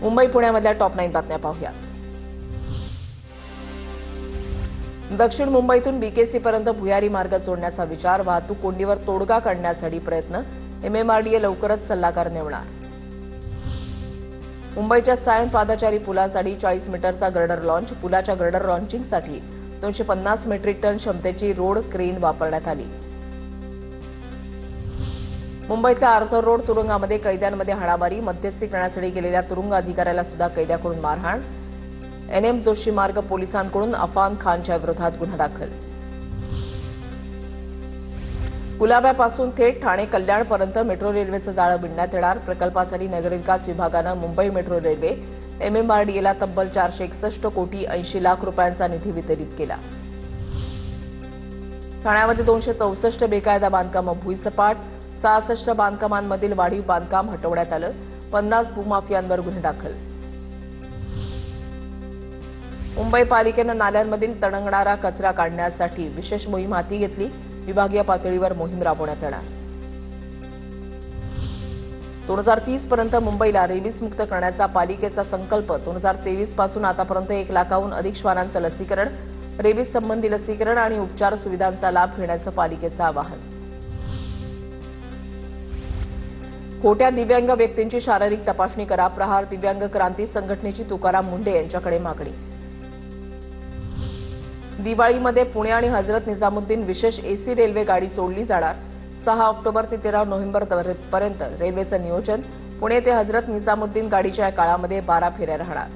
Mumbai पुण्यामधल्या top 9 बातम्या पाहूया। दक्षिण मुंबईतून बीकेसी पर्यंत भुयारी मार्ग जोडण्याचा विचार, वाहतूक कोंडीवर तोडगा काढण्यासाठी प्रयत्न, एमएमआरडीए लवकरच सल्लागार नेमणार। मुंबईच्या सायन पादचारी पुलासाठी 40 मीटरचा गर्डर लॉन्च, पुलाच्या गर्डर लॉन्चिंगसाठी 250 मेट्रिक टन क्षमतेची रोड क्रेन वापरण्यात आली। मुंबईतल्या आर्थर रोड तुरुंगामध्ये कैद्यांमध्ये हाणामारी, मध्यस्थी करण्यासाठी गेलेल्या तुरुंग अधिकाऱ्याला सुद्धा कैद्याकडून मारहाण, एनएम जोशी मार्ग पोलिसांकडून अफान खानच्या विरोधात गुन्हा दाखल। कुलाब्यापासून थेट ठाणे कल्याणपर्यंत मेट्रो रेल्वेचं जाळं विणण्यात येणार। प्रकल्पासाठी नगरविकास विभागानं मुंबई मेट्रो रेल्वे एमएमआरडीएला तब्बल 461 कोटी 80 लाख रुपयांचा निधी वितरित केला। ठाण्यामध्ये 264 बेकायदा बांधकामं भुईसपाट, 66 बांधकामांमधील वाढीव बांधकाम हटवण्यात आलं, 50 भूमाफियांवर गुन्हे दाखल। मुंबई पालिकेनं नाल्यांमधील तणंगणारा कचरा काढण्यासाठी विशेष मोहीम हाती घेतली, विभागीय पातळीवर मोहीम राबवण्यात येणार। 2030 पर्यंत मुंबईला रेबीज मुक्त करण्याचा पालिकेचा संकल्प। 2023 पासून आतापर्यंत 1 लाखाहून अधिक श्वानांचं लसीकरण, रेबीज संबंधी लसीकरण आणि उपचार सुविधांचा लाभ घेण्याचं पालिकेचं आवाहन। खोट्या दिव्यांग व्यक्तींची शारीरिक तपासणी करा, प्रहार दिव्यांग क्रांती संघटनेची तुकाराम मुंडे यांच्याकडे मागणी। दिवाळीमध्ये पुणे आणि हजरत निजामुद्दीन विशेष एसी रेल्वे गाडी सोडली जाणार। 6 ऑक्टोबर ते 13 नोव्हेंबर पर्यंत रेल्वेचं नियोजन। पुणे ते हजरत निजामुद्दीन गाडीच्या या काळामध्ये 12 फेऱ्या राहणार।